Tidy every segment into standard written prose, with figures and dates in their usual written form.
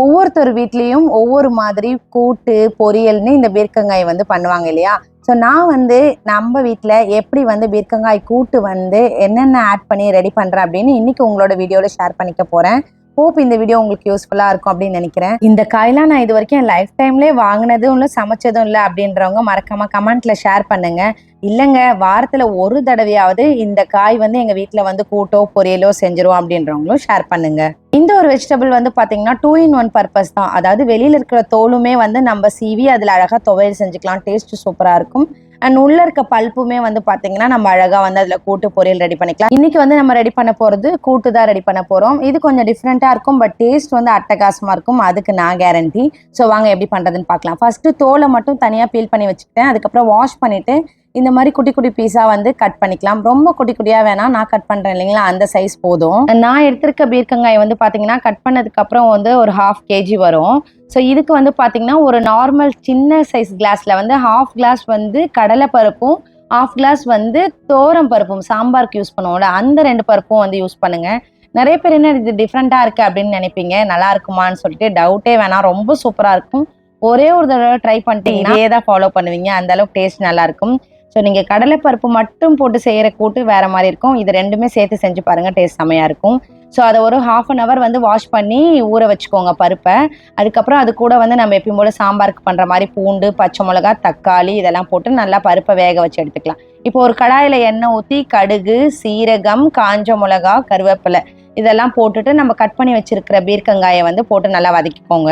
ஒவ்வொருத்தர் வீட்லேயும் ஒவ்வொரு மாதிரி கூட்டு பொரியல்னு இந்த பீர்க்கங்காய் வந்து பண்ணுவாங்க இல்லையா. ஸோ நான் வந்து நம்ம வீட்டில் எப்படி வந்து பீர்க்கங்காய் கூட்டு வந்து என்னென்ன ஆட் பண்ணி ரெடி பண்ணுறேன் அப்படின்னு இன்னைக்கு உங்களோட வீடியோவில் ஷேர் பண்ணிக்க போகிறேன். ஹோப் இந்த வீடியோ உங்களுக்கு யூஸ்ஃபுல்லாக இருக்கும் அப்படின்னு நினைக்கிறேன். இந்த காயெல்லாம் நான் இது வரைக்கும் என் லைஃப் டைம்லேயே வாங்கினதும் இல்லை சமைச்சதும் இல்லை அப்படின்றவங்க மறக்காமல் கமெண்ட்டில் ஷேர் பண்ணுங்கள். இல்லைங்க, வாரத்தில் ஒரு தடவையாவது இந்த காய் வந்து எங்கள் வீட்டில் வந்து கூட்டோ பொரியலோ செஞ்சிரும் அப்படின்றவங்களும் ஷேர் பண்ணுங்க. இந்த ஒரு வெஜிடபிள் வந்து பார்த்தீங்கன்னா 2 in 1 பர்பஸ் தான். அதாவது வெளியில் இருக்கிற தோலுமே வந்து நம்ம சீவி அதில் அழகாக துவையல் செஞ்சுக்கலாம், டேஸ்ட் சூப்பராக இருக்கும். அண்ட் உள்ள இருக்க பல்ப்புமே வந்து பார்த்தீங்கன்னா நம்ம அழகாக வந்து அதில் கூட்டு பொரியல் ரெடி பண்ணிக்கலாம். இன்னைக்கு வந்து நம்ம ரெடி பண்ண போகிறது கூட்டு தான் ரெடி பண்ண போகிறோம். இது கொஞ்சம் டிஃப்ரெண்ட்டாக இருக்கும், பட் டேஸ்ட் வந்து அட்டகாசமாக இருக்கும், அதுக்கு நான் கேரண்டி. ஸோ வாங்க எப்படி பண்ணுறதுன்னு பார்க்கலாம். ஃபர்ஸ்ட்டு தோலை மட்டும் தனியாக பீல் பண்ணி வச்சுக்கிட்டேன். அதுக்கப்புறம் வாஷ் பண்ணிவிட்டு இந்த மாதிரி குட்டி குட்டி பீஸாக வந்து கட் பண்ணிக்கலாம். ரொம்ப குட்டி குட்டியாக வேணாம், நான் கட் பண்ணுறேன் இல்லைங்களா, அந்த சைஸ் போதும். நான் எடுத்திருக்க பீர்க்கங்காய் வந்து பார்த்தீங்கன்னா கட் பண்ணதுக்கப்புறம் வந்து ஒரு 1/2 kg வரும். ஸோ இதுக்கு வந்து பார்த்தீங்கன்னா ஒரு நார்மல் சின்ன சைஸ் கிளாஸில் வந்து 1/2 glass வந்து கடலைப்பருப்பும் 1/2 glass வந்து தோரம் பருப்பும், சாம்பாருக்கு யூஸ் பண்ணுவோம்ல, அந்த 2 பருப்பும் வந்து யூஸ் பண்ணுங்கள். நிறைய பேர் என்ன இது டிஃப்ரெண்ட்டாக இருக்குது அப்படின்னு நினைப்பீங்க. நல்லா இருக்குமான்னு சொல்லிட்டு டவுட்டே வேணாம், ரொம்ப சூப்பராக இருக்கும். ஒரே ஒரு தடவை ட்ரை பண்ணிட்டீங்கன்னா இதே தான் ஃபாலோ பண்ணுவீங்க, அந்த அளவுக்கு டேஸ்ட் நல்லாயிருக்கும். ஸோ நீங்கள் கடலைப்பருப்பு மட்டும் போட்டு செய்கிற கூட்டு வேறு மாதிரி இருக்கும், இது ரெண்டுமே சேர்த்து செஞ்சு பாருங்கள், டேஸ்ட் செம்மையாக இருக்கும். ஸோ அதை ஒரு 1/2 an hour வந்து வாஷ் பண்ணி ஊற வச்சுக்கோங்க பருப்பை. அதுக்கப்புறம் அது கூட வந்து நம்ம எப்பயும் போல் சாம்பாருக்கு பண்ணுற மாதிரி பூண்டு, பச்சை மிளகா, தக்காளி இதெல்லாம் போட்டு நல்லா பருப்பை வேக வச்சு எடுத்துக்கலாம். இப்போ ஒரு கடாயில் எண்ணெய் ஊற்றி கடுகு, சீரகம், காஞ்ச மிளகா, கருவேப்பிலை இதெல்லாம் போட்டுட்டு நம்ம கட் பண்ணி வச்சுருக்கிற பீர்க்கங்காயை வந்து போட்டு நல்லா வதக்கிக்கோங்க.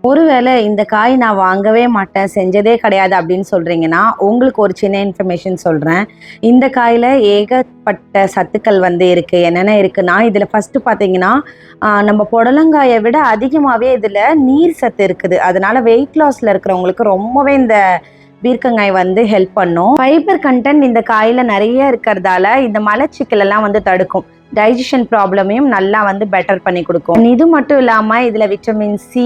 ஒருவேளை இந்த காய் நான் வாங்கவே மாட்டேன், செஞ்சதே கிடையாது அப்படின்னு சொல்கிறீங்கன்னா உங்களுக்கு ஒரு சின்ன இன்ஃபர்மேஷன் சொல்கிறேன். இந்த காயில் ஏகப்பட்ட சத்துக்கள் வந்து இருக்குது. என்னென்ன இருக்குன்னா, இதில் ஃபஸ்ட்டு பார்த்தீங்கன்னா நம்ம புடலங்காயை விட அதிகமாகவே இதில் நீர் சத்து இருக்குது. அதனால வெயிட் லாஸில் இருக்கிறவங்களுக்கு ரொம்பவே இந்த பீர்க்கங்காய் வந்து ஹெல்ப் பண்ணும். ஃபைபர் கண்டென்ட் இந்த காயில் நிறைய இருக்கிறதால இந்த மலச்சிக்கல் எல்லாம் வந்து தடுக்கும். டைஜஷன் ப்ராப்ளமையும் நல்லா வந்து பெட்டர் பண்ணி கொடுக்கும். இது மட்டும் இல்லாமல் இதில் விட்டமின் சி,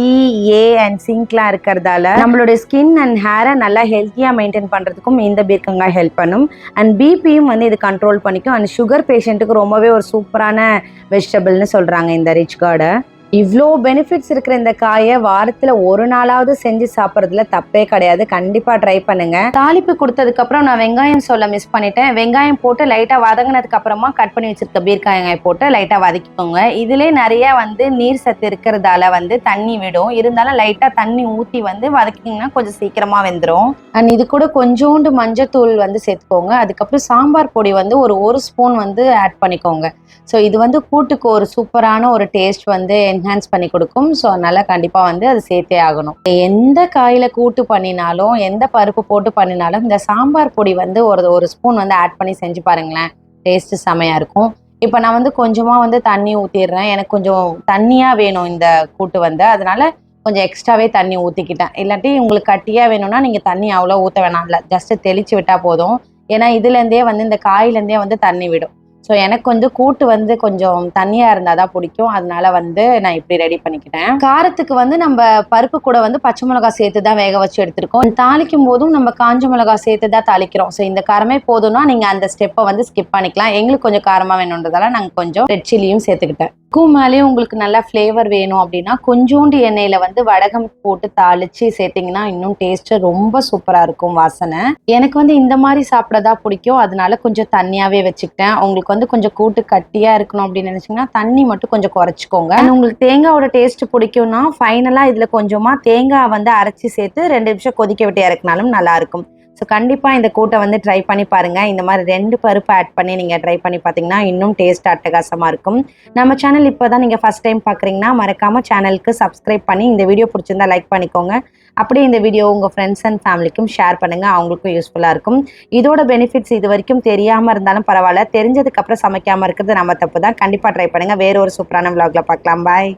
ஏ அண்ட் சிங்க்லாம் இருக்கிறதால நம்மளுடைய ஸ்கின் அண்ட் ஹேரை நல்லா ஹெல்த்தியாக மெயின்டைன் பண்ணுறதுக்கும் இந்த பீர்க்கங்காய் ஹெல்ப் பண்ணும். அண்ட் பிபியும் வந்து இது கண்ட்ரோல் பண்ணிக்கும். அண்ட் சுகர் பேஷண்ட்டுக்கு ரொம்பவே ஒரு சூப்பரான வெஜிடபிள்னு சொல்கிறாங்க இந்த ரிச் கார்டை. இவ்வளோ பெனிஃபிட்ஸ் இருக்கிற இந்த காயை வாரத்தில் ஒரு நாளாவது செஞ்சு சாப்பிட்றதுல தப்பே கிடையாது, கண்டிப்பாக ட்ரை பண்ணுங்கள். தாளிப்பு கொடுத்ததுக்கப்புறம் நான் வெங்காயம் சொல்ல மிஸ் பண்ணிட்டேன். வெங்காயம் போட்டு லைட்டாக வதங்கினதுக்கு அப்புறமா கட் பண்ணி வச்சிருக்க பீர்க்கங்காய் போட்டு லைட்டாக வதக்கிக்கோங்க. இதிலே நிறைய வந்து நீர் சத்து இருக்கிறதால வந்து தண்ணி விடும், இருந்தாலும் லைட்டாக தண்ணி ஊற்றி வந்து வதக்கிங்கன்னா கொஞ்சம் சீக்கிரமாக வெந்துடும். அண்ட் இது கூட கொஞ்சோண்டு மஞ்சத்தூள் வந்து சேர்த்துக்கோங்க. அதுக்கப்புறம் சாம்பார் பொடி வந்து ஒரு ஸ்பூன் வந்து ஆட் பண்ணிக்கோங்க. ஸோ இது வந்து கூட்டுக்கு ஒரு சூப்பரான ஒரு டேஸ்ட் வந்து என்ஹான்ஸ் பண்ணி கொடுக்கும். ஸோ அதனால் கண்டிப்பாக வந்து அது சேர்த்தே ஆகணும். எந்த காயில் கூட்டு பண்ணினாலும் எந்த பருப்பு போட்டு பண்ணினாலும் இந்த சாம்பார் பொடி வந்து ஒரு ஸ்பூன் வந்து ஆட் பண்ணி செஞ்சு பாருங்களேன், டேஸ்ட்டு செமையாக இருக்கும். இப்போ நான் வந்து கொஞ்சமாக வந்து தண்ணி ஊற்றிடுறேன். எனக்கு கொஞ்சம் தண்ணியாக வேணும் இந்த கூட்டு வந்து, அதனால கொஞ்சம் எக்ஸ்ட்ராவே தண்ணி ஊற்றிக்கிட்டேன். இல்லாட்டி உங்களுக்கு கட்டியாக வேணும்னா நீங்கள் தண்ணி அவ்வளோ ஊற்ற வேணாம், இல்லை ஜஸ்ட்டு தெளித்து விட்டால் போதும். ஏன்னா இதுலேருந்தே வந்து இந்த காயிலேருந்தே வந்து தண்ணி விடும். ஸோ எனக்கு வந்து கூட்டு வந்து கொஞ்சம் தண்ணியாக இருந்தால் தான் பிடிக்கும், அதனால வந்து நான் இப்படி ரெடி பண்ணிக்கிட்டேன். காரத்துக்கு வந்து நம்ம பருப்பு கூட வந்து பச்சை மிளகா சேர்த்து தான் வேக வச்சு எடுத்துருக்கோம். தாளிக்கும் போதும் நம்ம காஞ்ச மிளகா சேர்த்து தான் தாளிக்கிறோம். ஸோ இந்த காரமே போதும்னா நீங்கள் அந்த ஸ்டெப்பை வந்து ஸ்கிப் பண்ணிக்கலாம். எங்களுக்கு கொஞ்சம் காரமாக வேணுன்றதால நாங்கள் கொஞ்சம் ரெட் சில்லியும் சேர்த்துக்கிட்டேன். மேலேயும் உங்களுக்கு நல்லா ஃப்ளேவர் வேணும் அப்படின்னா கொஞ்சோண்டு எண்ணெயில் வந்து வடகம் போட்டு தாளித்து சேர்த்திங்கன்னா இன்னும் டேஸ்ட்டு ரொம்ப சூப்பராக இருக்கும் வாசனை. எனக்கு வந்து இந்த மாதிரி சாப்பிடதா பிடிக்கும், அதனால கொஞ்சம் தண்ணியாகவே வச்சுக்கிட்டேன். உங்களுக்கு வந்து கொஞ்சம் கூட்டு கட்டியாக இருக்கணும் அப்படின்னு நினச்சிங்கன்னா தண்ணி மட்டும் கொஞ்சம் குறைச்சிக்கோங்க. உங்களுக்கு தேங்காயோட டேஸ்ட் பிடிக்கும்னா ஃபைனலாக இதில் கொஞ்சமாக தேங்காய் வந்து அரைச்சி சேர்த்து 2 நிமிஷம் கொதிக்க விட்டு இறக்குனாலும் நல்லாயிருக்கும். ஸோ கண்டிப்பாக இந்த கூட்டை வந்து ட்ரை பண்ணி பாருங்கள். இந்த மாதிரி 2 பருப்பு ஆட் பண்ணி நீங்கள் ட்ரை பண்ணி பார்த்தீங்கன்னா இன்னும் டேஸ்ட் அட்டகாசமாக இருக்கும். நம்ம சேனல் இப்போ தான் நீங்கள் ஃபஸ்ட் டைம் பார்க்குறீங்கன்னா மறக்காமல் சேனலுக்கு சப்ஸ்கிரைப் பண்ணி இந்த வீடியோ பிடிச்சிருந்தா லைக் பண்ணிக்கோங்க. அப்படியே இந்த வீடியோ உங்கள் ஃப்ரெண்ட்ஸ் அண்ட் ஃபேமிலிக்கும் ஷேர் பண்ணுங்கள், அவங்களுக்கும் யூஸ்ஃபுல்லாக இருக்கும். இதோட பெனிஃபிட்ஸ் இது வரைக்கும் தெரியாமல் இருந்தாலும் பரவாயில்ல, தெரிஞ்சதுக்கப்புறம் சமைக்காமல் இருக்கிறது நம்ம தப்பு தான். கண்டிப்பாக ட்ரை பண்ணுங்கள். வேறு ஒரு சூப்பரான vlogல பார்க்கலாம். பாய்.